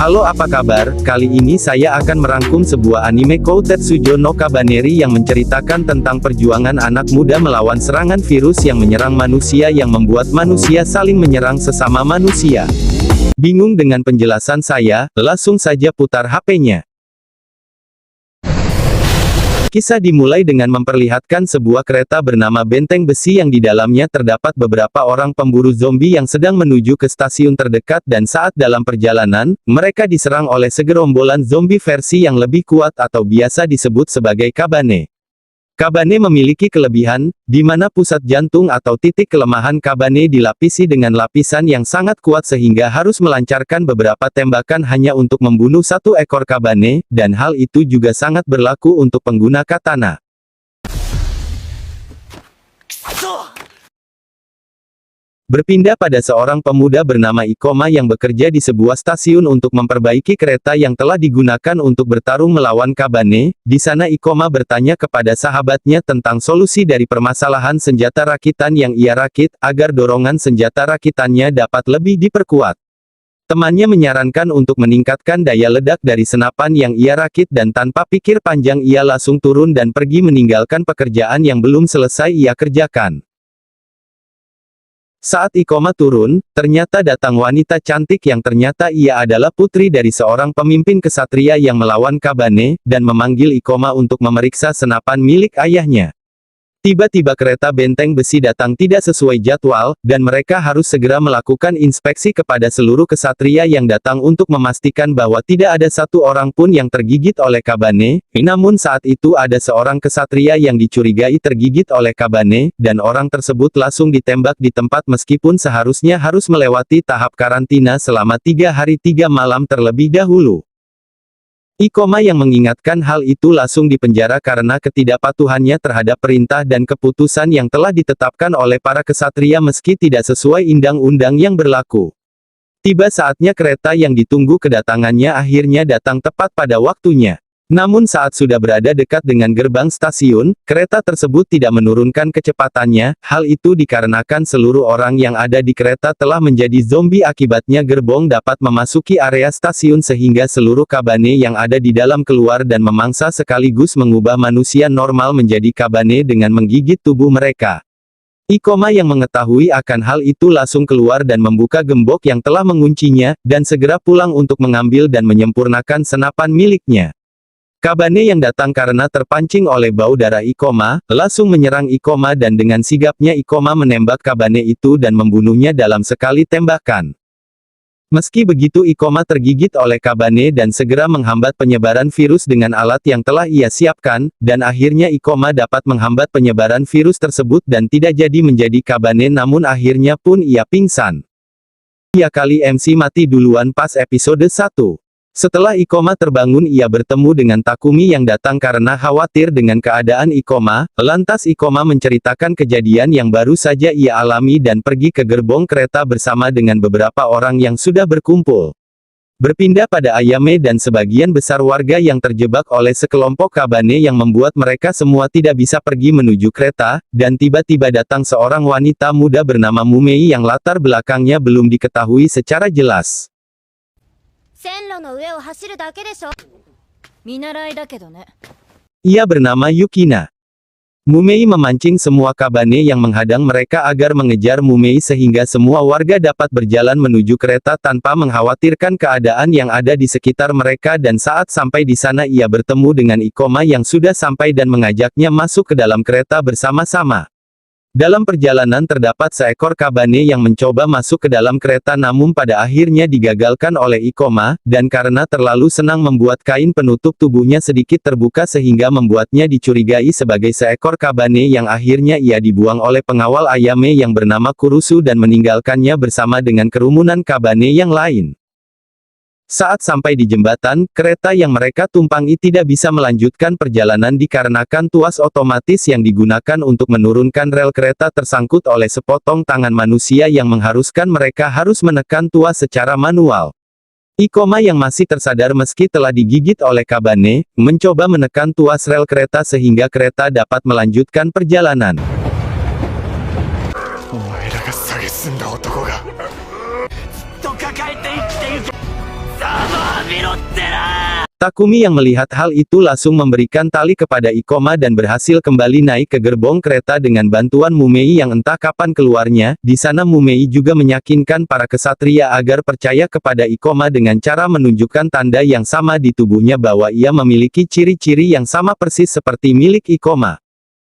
Halo, apa kabar? Kali ini saya akan merangkum sebuah anime Koutetsujo no Kabaneri yang menceritakan tentang perjuangan anak muda melawan serangan virus yang menyerang manusia yang membuat manusia saling menyerang sesama manusia. Bingung dengan penjelasan saya? Langsung saja putar HP-nya. Kisah dimulai dengan memperlihatkan sebuah kereta bernama Benteng Besi yang di dalamnya terdapat beberapa orang pemburu zombie yang sedang menuju ke stasiun terdekat, dan saat dalam perjalanan, mereka diserang oleh segerombolan zombie versi yang lebih kuat atau biasa disebut sebagai Kabane. Kabane memiliki kelebihan, di mana pusat jantung atau titik kelemahan Kabane dilapisi dengan lapisan yang sangat kuat sehingga harus melancarkan beberapa tembakan hanya untuk membunuh satu ekor Kabane, dan hal itu juga sangat berlaku untuk pengguna katana. Berpindah pada seorang pemuda bernama Ikoma yang bekerja di sebuah stasiun untuk memperbaiki kereta yang telah digunakan untuk bertarung melawan Kabane. Di sana Ikoma bertanya kepada sahabatnya tentang solusi dari permasalahan senjata rakitan yang ia rakit, agar dorongan senjata rakitannya dapat lebih diperkuat. Temannya menyarankan untuk meningkatkan daya ledak dari senapan yang ia rakit, dan tanpa pikir panjang ia langsung turun dan pergi meninggalkan pekerjaan yang belum selesai ia kerjakan. Saat Ikoma turun, ternyata datang wanita cantik yang ternyata ia adalah putri dari seorang pemimpin kesatria yang melawan Kabane, dan memanggil Ikoma untuk memeriksa senapan milik ayahnya. Tiba-tiba kereta benteng besi datang tidak sesuai jadwal, dan mereka harus segera melakukan inspeksi kepada seluruh kesatria yang datang untuk memastikan bahwa tidak ada satu orang pun yang tergigit oleh Kabane. Namun saat itu ada seorang kesatria yang dicurigai tergigit oleh Kabane, dan orang tersebut langsung ditembak di tempat meskipun seharusnya harus melewati tahap karantina selama 3 hari 3 malam terlebih dahulu. Ikoma yang mengingatkan hal itu langsung dipenjara karena ketidakpatuhannya terhadap perintah dan keputusan yang telah ditetapkan oleh para kesatria meski tidak sesuai undang-undang yang berlaku. Tiba saatnya kereta yang ditunggu kedatangannya akhirnya datang tepat pada waktunya. Namun saat sudah berada dekat dengan gerbang stasiun, kereta tersebut tidak menurunkan kecepatannya. Hal itu dikarenakan seluruh orang yang ada di kereta telah menjadi zombie, akibatnya gerbong dapat memasuki area stasiun sehingga seluruh Kabane yang ada di dalam keluar dan memangsa sekaligus mengubah manusia normal menjadi Kabane dengan menggigit tubuh mereka. Ikoma yang mengetahui akan hal itu langsung keluar dan membuka gembok yang telah menguncinya, dan segera pulang untuk mengambil dan menyempurnakan senapan miliknya. Kabane yang datang karena terpancing oleh bau darah Ikoma, langsung menyerang Ikoma, dan dengan sigapnya Ikoma menembak Kabane itu dan membunuhnya dalam sekali tembakan. Meski begitu Ikoma tergigit oleh Kabane dan segera menghambat penyebaran virus dengan alat yang telah ia siapkan, dan akhirnya Ikoma dapat menghambat penyebaran virus tersebut dan tidak jadi menjadi Kabane, namun akhirnya pun ia pingsan. Ya kali MC mati duluan pas episode 1. Setelah Ikoma terbangun ia bertemu dengan Takumi yang datang karena khawatir dengan keadaan Ikoma. Lantas Ikoma menceritakan kejadian yang baru saja ia alami dan pergi ke gerbong kereta bersama dengan beberapa orang yang sudah berkumpul. Berpindah pada Ayame dan sebagian besar warga yang terjebak oleh sekelompok Kabane yang membuat mereka semua tidak bisa pergi menuju kereta, dan tiba-tiba datang seorang wanita muda bernama Mumei yang latar belakangnya belum diketahui secara jelas. Ia bernama Yukina. Mumei memancing semua Kabane yang menghadang mereka agar mengejar Mumei sehingga semua warga dapat berjalan menuju kereta tanpa mengkhawatirkan keadaan yang ada di sekitar mereka, dan saat sampai di sana ia bertemu dengan Ikoma yang sudah sampai dan mengajaknya masuk ke dalam kereta bersama-sama. Dalam perjalanan terdapat seekor Kabane yang mencoba masuk ke dalam kereta namun pada akhirnya digagalkan oleh Ikoma, dan karena terlalu senang membuat kain penutup tubuhnya sedikit terbuka sehingga membuatnya dicurigai sebagai seekor Kabane yang akhirnya ia dibuang oleh pengawal Ayame yang bernama Kurusu dan meninggalkannya bersama dengan kerumunan Kabane yang lain. Saat sampai di jembatan, kereta yang mereka tumpangi tidak bisa melanjutkan perjalanan dikarenakan tuas otomatis yang digunakan untuk menurunkan rel kereta tersangkut oleh sepotong tangan manusia yang mengharuskan mereka harus menekan tuas secara manual. Ikoma yang masih tersadar meski telah digigit oleh Kabane, mencoba menekan tuas rel kereta sehingga kereta dapat melanjutkan perjalanan. Takumi yang melihat hal itu langsung memberikan tali kepada Ikoma dan berhasil kembali naik ke gerbong kereta dengan bantuan Mumei yang entah kapan keluarnya. Di sana Mumei juga meyakinkan para kesatria agar percaya kepada Ikoma dengan cara menunjukkan tanda yang sama di tubuhnya bahwa ia memiliki ciri-ciri yang sama persis seperti milik Ikoma.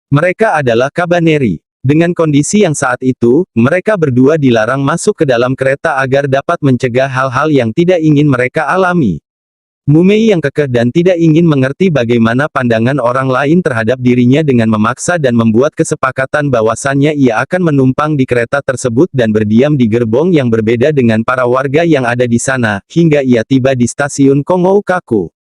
Mereka adalah Kabaneri. Dengan kondisi yang saat itu, mereka berdua dilarang masuk ke dalam kereta agar dapat mencegah hal-hal yang tidak ingin mereka alami. Mumei yang kekeh dan tidak ingin mengerti bagaimana pandangan orang lain terhadap dirinya dengan memaksa dan membuat kesepakatan bahwasannya ia akan menumpang di kereta tersebut dan berdiam di gerbong yang berbeda dengan para warga yang ada di sana, hingga ia tiba di stasiun Kongoukaku.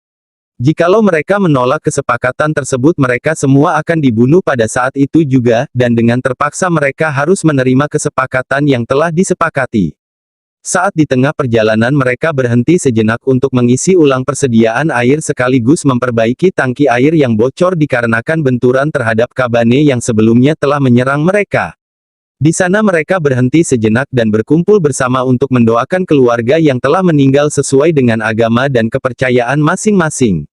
Jikalau mereka menolak kesepakatan tersebut mereka semua akan dibunuh pada saat itu juga, dan dengan terpaksa mereka harus menerima kesepakatan yang telah disepakati. Saat di tengah perjalanan mereka berhenti sejenak untuk mengisi ulang persediaan air sekaligus memperbaiki tangki air yang bocor dikarenakan benturan terhadap Kabane yang sebelumnya telah menyerang mereka. Di sana mereka berhenti sejenak dan berkumpul bersama untuk mendoakan keluarga yang telah meninggal sesuai dengan agama dan kepercayaan masing-masing.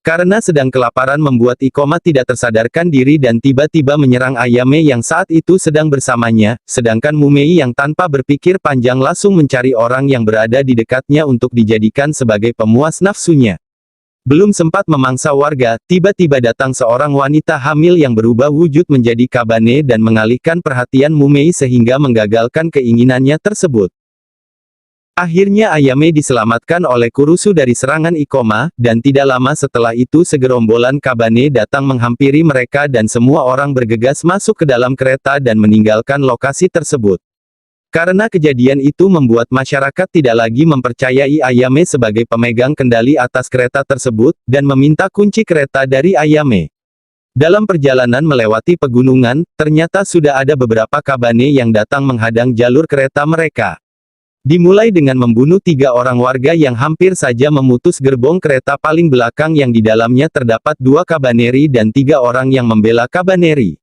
Karena sedang kelaparan membuat Ikoma tidak tersadarkan diri dan tiba-tiba menyerang Ayame yang saat itu sedang bersamanya, sedangkan Mumei yang tanpa berpikir panjang langsung mencari orang yang berada di dekatnya untuk dijadikan sebagai pemuas nafsunya. Belum sempat memangsa warga, tiba-tiba datang seorang wanita hamil yang berubah wujud menjadi Kabane dan mengalihkan perhatian Mumei sehingga menggagalkan keinginannya tersebut. Akhirnya Ayame diselamatkan oleh Kurusu dari serangan Ikoma, dan tidak lama setelah itu segerombolan Kabane datang menghampiri mereka dan semua orang bergegas masuk ke dalam kereta dan meninggalkan lokasi tersebut. Karena kejadian itu membuat masyarakat tidak lagi mempercayai Ayame sebagai pemegang kendali atas kereta tersebut, dan meminta kunci kereta dari Ayame. Dalam perjalanan melewati pegunungan, ternyata sudah ada beberapa Kabane yang datang menghadang jalur kereta mereka. Dimulai dengan membunuh 3 orang warga yang hampir saja memutus gerbong kereta paling belakang yang di dalamnya terdapat 2 Kabaneri dan 3 orang yang membela Kabaneri.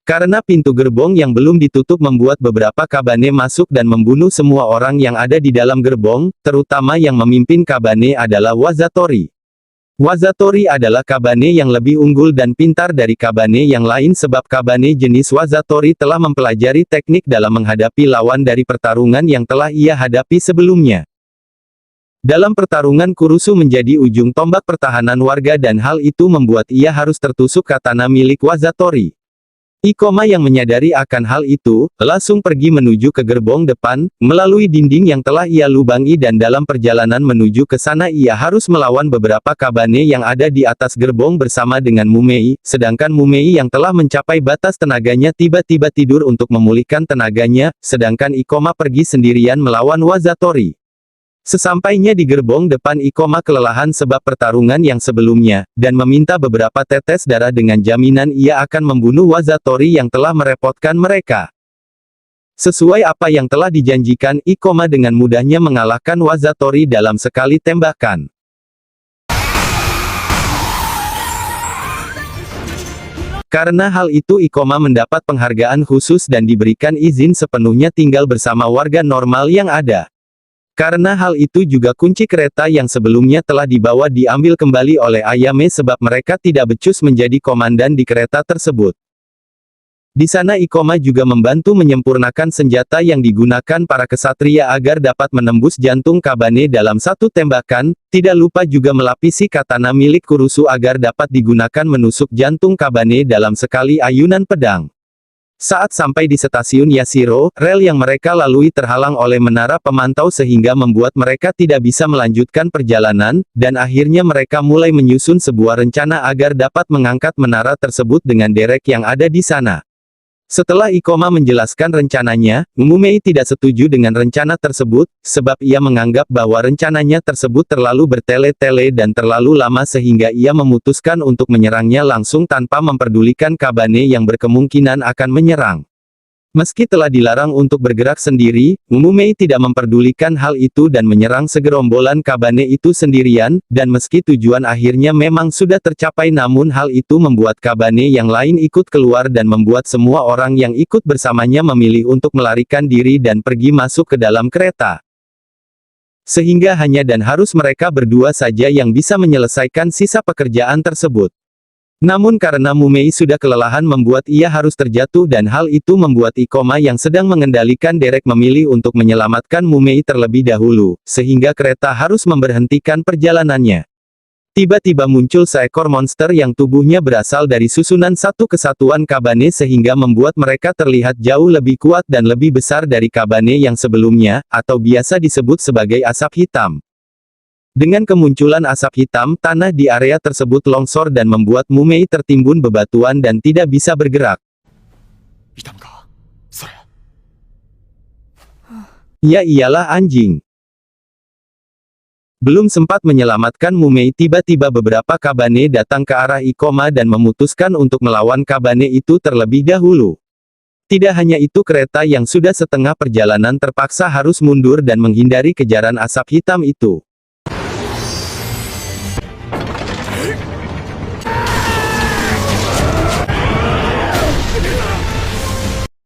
Karena pintu gerbong yang belum ditutup membuat beberapa Kabane masuk dan membunuh semua orang yang ada di dalam gerbong, terutama yang memimpin Kabane adalah Wazatori. Wazatori adalah Kabane yang lebih unggul dan pintar dari Kabane yang lain sebab Kabane jenis Wazatori telah mempelajari teknik dalam menghadapi lawan dari pertarungan yang telah ia hadapi sebelumnya. Dalam pertarungan Kurusu menjadi ujung tombak pertahanan warga dan hal itu membuat ia harus tertusuk katana milik Wazatori. Ikoma yang menyadari akan hal itu, langsung pergi menuju ke gerbong depan, melalui dinding yang telah ia lubangi dan dalam perjalanan menuju ke sana ia harus melawan beberapa Kabane yang ada di atas gerbong bersama dengan Mumei, sedangkan Mumei yang telah mencapai batas tenaganya tiba-tiba tidur untuk memulihkan tenaganya, sedangkan Ikoma pergi sendirian melawan Wazatori. Sesampainya di gerbong depan Ikoma kelelahan sebab pertarungan yang sebelumnya, dan meminta beberapa tetes darah dengan jaminan ia akan membunuh Wazatori yang telah merepotkan mereka. Sesuai apa yang telah dijanjikan, Ikoma dengan mudahnya mengalahkan Wazatori dalam sekali tembakan. Karena hal itu Ikoma mendapat penghargaan khusus dan diberikan izin sepenuhnya tinggal bersama warga normal yang ada. Karena hal itu juga kunci kereta yang sebelumnya telah dibawa diambil kembali oleh Ayame sebab mereka tidak becus menjadi komandan di kereta tersebut. Di sana Ikoma juga membantu menyempurnakan senjata yang digunakan para kesatria agar dapat menembus jantung Kabane dalam satu tembakan, tidak lupa juga melapisi katana milik Kurusu agar dapat digunakan menusuk jantung Kabane dalam sekali ayunan pedang. Saat sampai di stasiun Yashiro, rel yang mereka lalui terhalang oleh menara pemantau sehingga membuat mereka tidak bisa melanjutkan perjalanan, dan akhirnya mereka mulai menyusun sebuah rencana agar dapat mengangkat menara tersebut dengan derek yang ada di sana. Setelah Ikoma menjelaskan rencananya, Mumei tidak setuju dengan rencana tersebut, sebab ia menganggap bahwa rencananya tersebut terlalu bertele-tele dan terlalu lama sehingga ia memutuskan untuk menyerangnya langsung tanpa memperdulikan Kabane yang berkemungkinan akan menyerang. Meski telah dilarang untuk bergerak sendiri, Mumei tidak memperdulikan hal itu dan menyerang segerombolan Kabane itu sendirian, dan meski tujuan akhirnya memang sudah tercapai namun hal itu membuat Kabane yang lain ikut keluar dan membuat semua orang yang ikut bersamanya memilih untuk melarikan diri dan pergi masuk ke dalam kereta. Sehingga hanya dan harus mereka berdua saja yang bisa menyelesaikan sisa pekerjaan tersebut. Namun karena Mumei sudah kelelahan membuat ia harus terjatuh dan hal itu membuat Ikoma yang sedang mengendalikan derek memilih untuk menyelamatkan Mumei terlebih dahulu, sehingga kereta harus memberhentikan perjalanannya. Tiba-tiba muncul seekor monster yang tubuhnya berasal dari susunan satu kesatuan Kabane sehingga membuat mereka terlihat jauh lebih kuat dan lebih besar dari Kabane yang sebelumnya, atau biasa disebut sebagai asap hitam. Dengan kemunculan asap hitam, tanah di area tersebut longsor dan membuat Mumei tertimbun bebatuan dan tidak bisa bergerak. Ya iyalah anjing. Belum sempat menyelamatkan Mumei tiba-tiba beberapa Kabane datang ke arah Ikoma dan memutuskan untuk melawan Kabane itu terlebih dahulu. Tidak hanya itu kereta yang sudah setengah perjalanan terpaksa harus mundur dan menghindari kejaran asap hitam itu.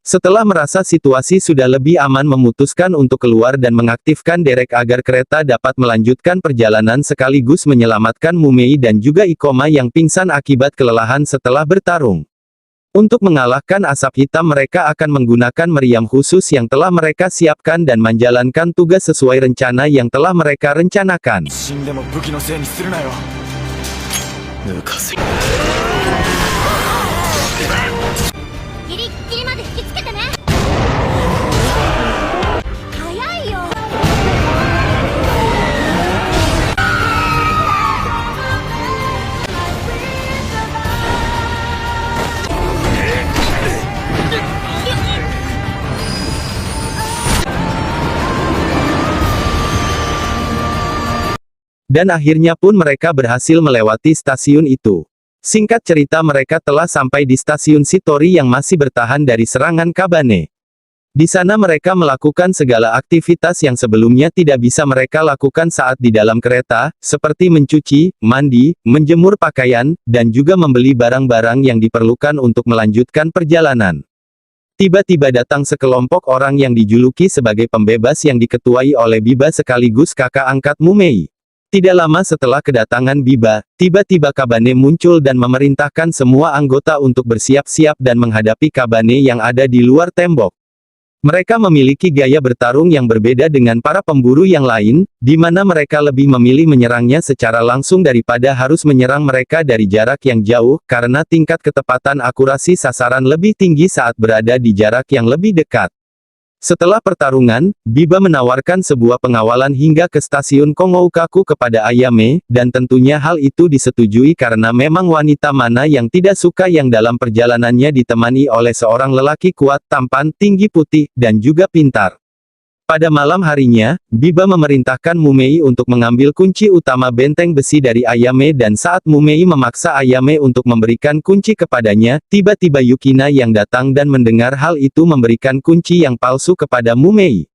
Setelah merasa situasi sudah lebih aman memutuskan untuk keluar dan mengaktifkan derek agar kereta dapat melanjutkan perjalanan sekaligus menyelamatkan Mumei dan juga Ikoma yang pingsan akibat kelelahan setelah bertarung. Untuk mengalahkan asap hitam mereka akan menggunakan meriam khusus yang telah mereka siapkan dan menjalankan tugas sesuai rencana yang telah mereka rencanakan. Dan akhirnya pun mereka berhasil melewati stasiun itu. Singkat cerita mereka telah sampai di stasiun Shitori yang masih bertahan dari serangan Kabane. Di sana mereka melakukan segala aktivitas yang sebelumnya tidak bisa mereka lakukan saat di dalam kereta, seperti mencuci, mandi, menjemur pakaian, dan juga membeli barang-barang yang diperlukan untuk melanjutkan perjalanan. Tiba-tiba datang sekelompok orang yang dijuluki sebagai pembebas yang diketuai oleh Biba sekaligus kakak angkat Mumei. Tidak lama setelah kedatangan Biba, tiba-tiba Kabane muncul dan memerintahkan semua anggota untuk bersiap-siap dan menghadapi Kabane yang ada di luar tembok. Mereka memiliki gaya bertarung yang berbeda dengan para pemburu yang lain, di mana mereka lebih memilih menyerangnya secara langsung daripada harus menyerang mereka dari jarak yang jauh, karena tingkat ketepatan akurasi sasaran lebih tinggi saat berada di jarak yang lebih dekat. Setelah pertarungan, Biba menawarkan sebuah pengawalan hingga ke stasiun Kongoukaku kepada Ayame, dan tentunya hal itu disetujui karena memang wanita mana yang tidak suka yang dalam perjalanannya ditemani oleh seorang lelaki kuat, tampan, tinggi putih, dan juga pintar. Pada malam harinya, Biba memerintahkan Mumei untuk mengambil kunci utama benteng besi dari Ayame dan saat Mumei memaksa Ayame untuk memberikan kunci kepadanya, tiba-tiba Yukina yang datang dan mendengar hal itu memberikan kunci yang palsu kepada Mumei.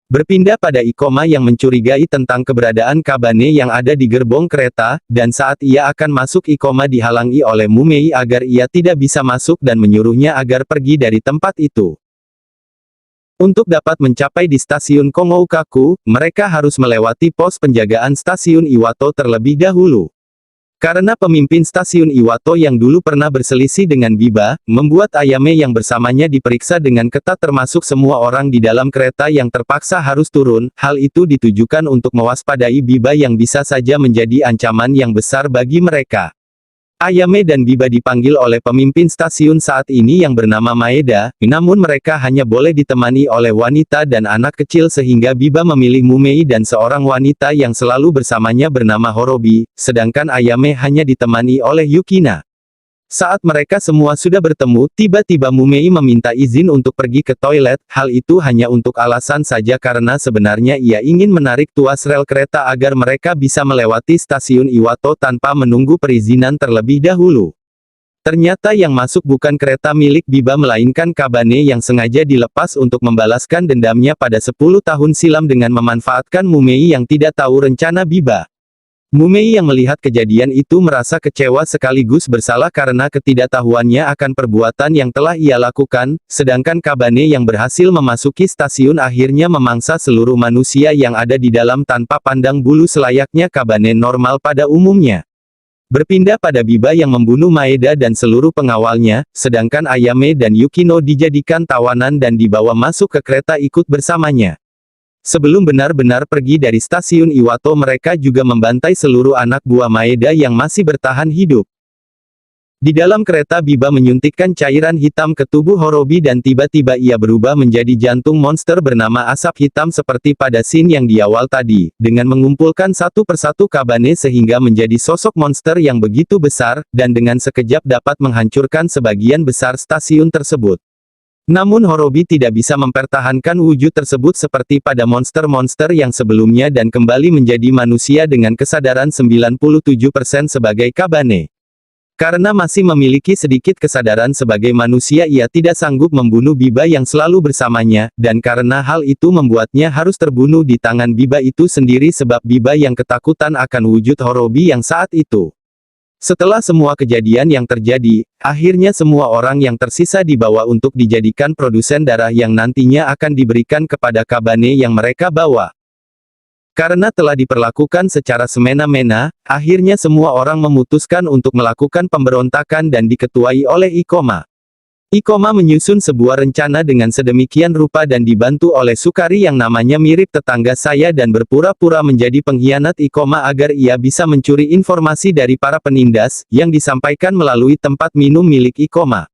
Berpindah pada Ikoma yang mencurigai tentang keberadaan Kabane yang ada di gerbong kereta, dan saat ia akan masuk Ikoma dihalangi oleh Mumei agar ia tidak bisa masuk dan menyuruhnya agar pergi dari tempat itu. Untuk dapat mencapai di stasiun Kongoukaku, mereka harus melewati pos penjagaan stasiun Iwato terlebih dahulu. Karena pemimpin stasiun Iwato yang dulu pernah berselisih dengan Biba, membuat Ayame yang bersamanya diperiksa dengan ketat termasuk semua orang di dalam kereta yang terpaksa harus turun, hal itu ditujukan untuk mewaspadai Biba yang bisa saja menjadi ancaman yang besar bagi mereka. Ayame dan Biba dipanggil oleh pemimpin stasiun saat ini yang bernama Maeda, namun mereka hanya boleh ditemani oleh wanita dan anak kecil sehingga Biba memilih Mumei dan seorang wanita yang selalu bersamanya bernama Horobi, sedangkan Ayame hanya ditemani oleh Yukina. Saat mereka semua sudah bertemu, tiba-tiba Mumei meminta izin untuk pergi ke toilet, hal itu hanya untuk alasan saja karena sebenarnya ia ingin menarik tuas rel kereta agar mereka bisa melewati stasiun Iwato tanpa menunggu perizinan terlebih dahulu. Ternyata yang masuk bukan kereta milik Biba melainkan Kabane yang sengaja dilepas untuk membalaskan dendamnya pada 10 tahun silam dengan memanfaatkan Mumei yang tidak tahu rencana Biba. Mumei yang melihat kejadian itu merasa kecewa sekaligus bersalah karena ketidaktahuannya akan perbuatan yang telah ia lakukan, sedangkan Kabane yang berhasil memasuki stasiun akhirnya memangsa seluruh manusia yang ada di dalam tanpa pandang bulu selayaknya Kabane normal pada umumnya. Berpindah pada Biba yang membunuh Maeda dan seluruh pengawalnya, sedangkan Ayame dan Yukino dijadikan tawanan dan dibawa masuk ke kereta ikut bersamanya. Sebelum benar-benar pergi dari stasiun Iwato, mereka juga membantai seluruh anak buah Maeda yang masih bertahan hidup. Di dalam kereta Biba menyuntikkan cairan hitam ke tubuh Horobi dan tiba-tiba ia berubah menjadi jantung monster bernama asap hitam seperti pada scene yang di awal tadi, dengan mengumpulkan satu persatu Kabane sehingga menjadi sosok monster yang begitu besar, dan dengan sekejap dapat menghancurkan sebagian besar stasiun tersebut. Namun Horobi tidak bisa mempertahankan wujud tersebut seperti pada monster-monster yang sebelumnya dan kembali menjadi manusia dengan kesadaran 97% sebagai Kabane. Karena masih memiliki sedikit kesadaran sebagai manusia, ia tidak sanggup membunuh Biba yang selalu bersamanya, dan karena hal itu membuatnya harus terbunuh di tangan Biba itu sendiri sebab Biba yang ketakutan akan wujud Horobi yang saat itu. Setelah semua kejadian yang terjadi, akhirnya semua orang yang tersisa dibawa untuk dijadikan produsen darah yang nantinya akan diberikan kepada Kabane yang mereka bawa. Karena telah diperlakukan secara semena-mena, akhirnya semua orang memutuskan untuk melakukan pemberontakan dan diketuai oleh Ikoma. Ikoma menyusun sebuah rencana dengan sedemikian rupa dan dibantu oleh Sukari yang namanya mirip tetangga saya dan berpura-pura menjadi pengkhianat Ikoma agar ia bisa mencuri informasi dari para penindas, yang disampaikan melalui tempat minum milik Ikoma.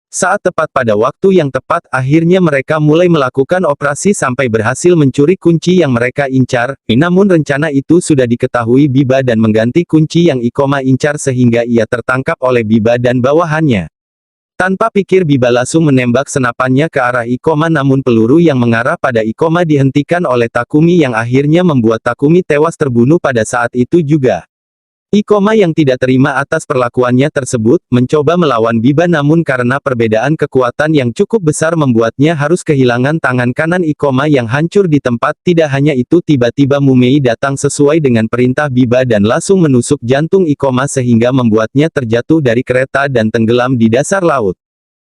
Saat tepat pada waktu yang tepat, akhirnya mereka mulai melakukan operasi sampai berhasil mencuri kunci yang mereka incar, namun rencana itu sudah diketahui Biba dan mengganti kunci yang Ikoma incar sehingga ia tertangkap oleh Biba dan bawahannya. Tanpa pikir Biba langsung menembak senapannya ke arah Ikoma, namun peluru yang mengarah pada Ikoma dihentikan oleh Takumi yang akhirnya membuat Takumi tewas terbunuh pada saat itu juga. Ikoma yang tidak terima atas perlakuannya tersebut, mencoba melawan Biba namun karena perbedaan kekuatan yang cukup besar membuatnya harus kehilangan tangan kanan Ikoma yang hancur di tempat. Tidak hanya itu, tiba-tiba Mumei datang sesuai dengan perintah Biba dan langsung menusuk jantung Ikoma sehingga membuatnya terjatuh dari kereta dan tenggelam di dasar laut.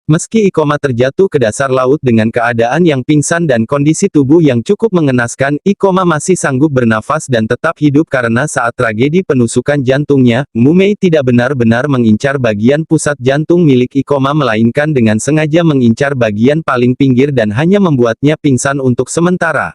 Meski Ikoma terjatuh ke dasar laut dengan keadaan yang pingsan dan kondisi tubuh yang cukup mengenaskan, Ikoma masih sanggup bernafas dan tetap hidup karena saat tragedi penusukan jantungnya, Mumei tidak benar-benar mengincar bagian pusat jantung milik Ikoma melainkan dengan sengaja mengincar bagian paling pinggir dan hanya membuatnya pingsan untuk sementara.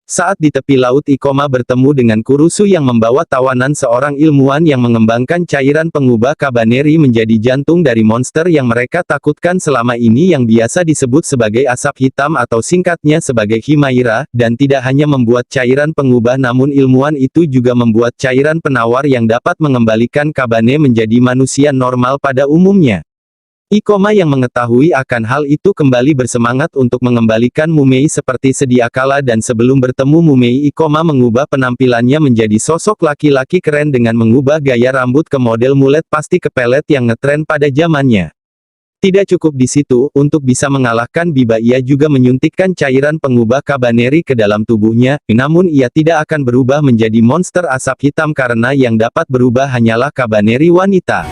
Saat di tepi laut Ikoma bertemu dengan Kurusu yang membawa tawanan seorang ilmuwan yang mengembangkan cairan pengubah Kabaneri menjadi jantung dari monster yang mereka takutkan selama ini yang biasa disebut sebagai asap hitam atau singkatnya sebagai Himaira, dan tidak hanya membuat cairan pengubah namun ilmuwan itu juga membuat cairan penawar yang dapat mengembalikan Kabane menjadi manusia normal pada umumnya. Ikoma yang mengetahui akan hal itu kembali bersemangat untuk mengembalikan Mumei seperti sedia kala dan sebelum bertemu Mumei Ikoma mengubah penampilannya menjadi sosok laki-laki keren dengan mengubah gaya rambut ke model mulet pasti kepelet yang ngetren pada zamannya. Tidak cukup di situ, untuk bisa mengalahkan Biba ia juga menyuntikkan cairan pengubah Kabaneri ke dalam tubuhnya, namun ia tidak akan berubah menjadi monster asap hitam karena yang dapat berubah hanyalah Kabaneri wanita.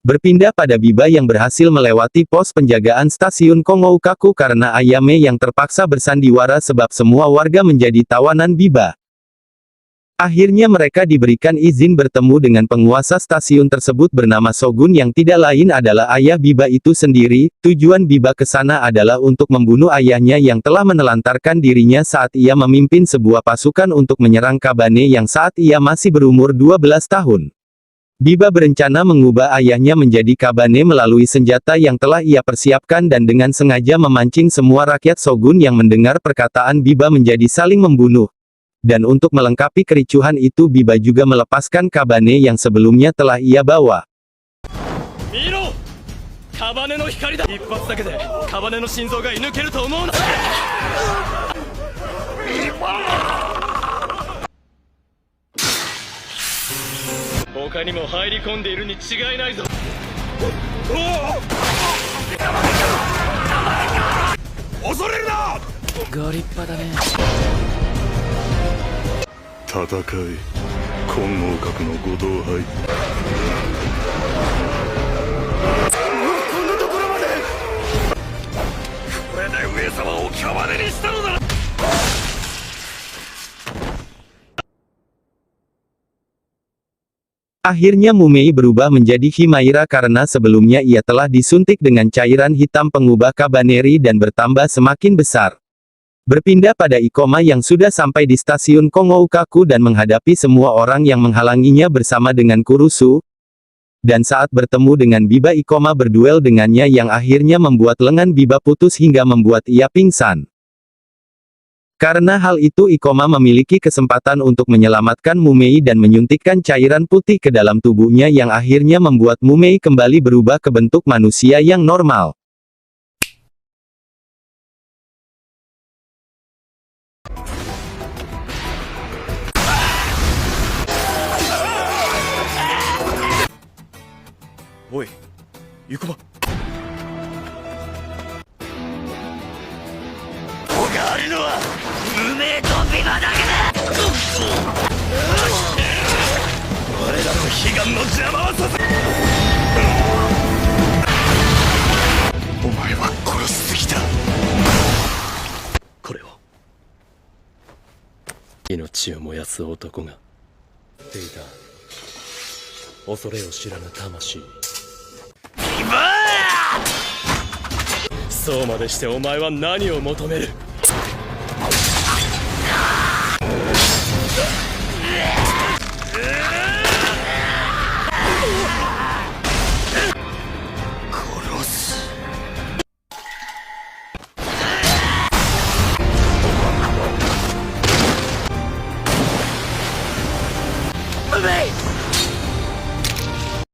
Berpindah pada Biba yang berhasil melewati pos penjagaan stasiun Kongoukaku karena Ayame yang terpaksa bersandiwara sebab semua warga menjadi tawanan Biba. Akhirnya mereka diberikan izin bertemu dengan penguasa stasiun tersebut bernama Shogun yang tidak lain adalah ayah Biba itu sendiri. Tujuan Biba ke sana adalah untuk membunuh ayahnya yang telah menelantarkan dirinya saat ia memimpin sebuah pasukan untuk menyerang Kabane yang saat ia masih berumur 12 tahun. Biba berencana mengubah ayahnya menjadi Kabane melalui senjata yang telah ia persiapkan dan dengan sengaja memancing semua rakyat Shogun yang mendengar perkataan Biba menjadi saling membunuh. Dan untuk melengkapi kericuhan itu Biba juga melepaskan Kabane yang sebelumnya telah ia bawa. Miro! Kabane no hikari da! Ippat dake de Kabane no shinzou ga inukeru to omou na! 他にも入り込んでいるに違いないぞ。恐れるな。ご立派だね。戦い、金剛閣の御同輩。こんなところまで。これで上様を屍にしたのだ。Akhirnya Mumei berubah menjadi Himaira karena sebelumnya ia telah disuntik dengan cairan hitam pengubah Kabaneri dan bertambah semakin besar. Berpindah pada Ikoma yang sudah sampai di stasiun Kongoukaku dan menghadapi semua orang yang menghalanginya bersama dengan Kurusu. Dan saat bertemu dengan Biba, Ikoma berduel dengannya yang akhirnya membuat lengan Biba putus hingga membuat ia pingsan. Karena hal itu Ikoma memiliki kesempatan untuk menyelamatkan Mumei dan menyuntikkan cairan putih ke dalam tubuhnya yang akhirnya membuat Mumei kembali berubah ke bentuk manusia yang normal. Oi, Ikoma. 他あるのは無名とビバだけだ。我らの悲願の邪魔はさせ。お前は殺しすぎた。これを命を燃やす男がっていた。恐れを知らぬ魂。そうまでしてお前は何を求める。殺す。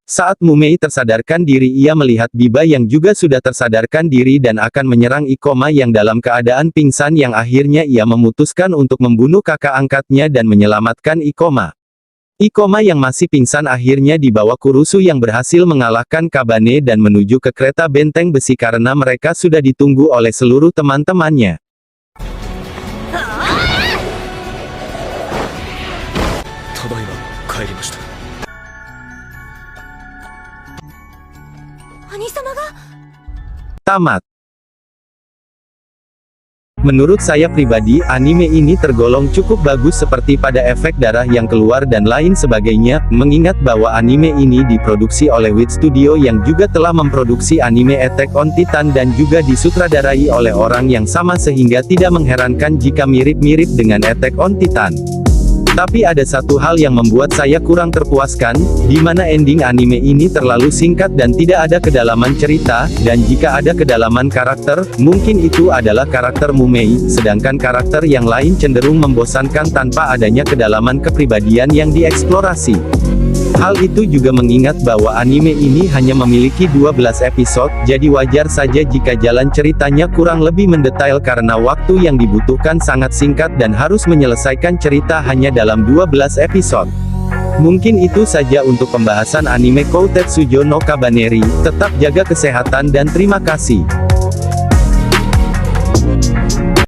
Saat Mumei tersadarkan diri, ia melihat Biba yang juga sudah tersadarkan diri dan akan menyerang Ikoma yang dalam keadaan pingsan, yang akhirnya ia memutuskan untuk membunuh kakak angkatnya dan menyelamatkan Ikoma. Ikoma yang masih pingsan akhirnya dibawa Kurusu yang berhasil mengalahkan Kabane dan menuju ke kereta benteng besi karena mereka sudah ditunggu oleh seluruh teman-temannya. Tamat. Menurut saya pribadi, anime ini tergolong cukup bagus seperti pada efek darah yang keluar dan lain sebagainya, mengingat bahwa anime ini diproduksi oleh Wit Studio yang juga telah memproduksi anime Attack on Titan dan juga disutradarai oleh orang yang sama, sehingga tidak mengherankan jika mirip-mirip dengan Attack on Titan. Tapi ada satu hal yang membuat saya kurang terpuaskan, di mana ending anime ini terlalu singkat dan tidak ada kedalaman cerita, dan jika ada kedalaman karakter, mungkin itu adalah karakter Mumei, sedangkan karakter yang lain cenderung membosankan tanpa adanya kedalaman kepribadian yang dieksplorasi. Hal itu juga mengingat bahwa anime ini hanya memiliki 12 episode, jadi wajar saja jika jalan ceritanya kurang lebih mendetail karena waktu yang dibutuhkan sangat singkat dan harus menyelesaikan cerita hanya dalam 12 episode. Mungkin itu saja untuk pembahasan anime Koutetsujo no Kabaneri. Tetap jaga kesehatan dan terima kasih.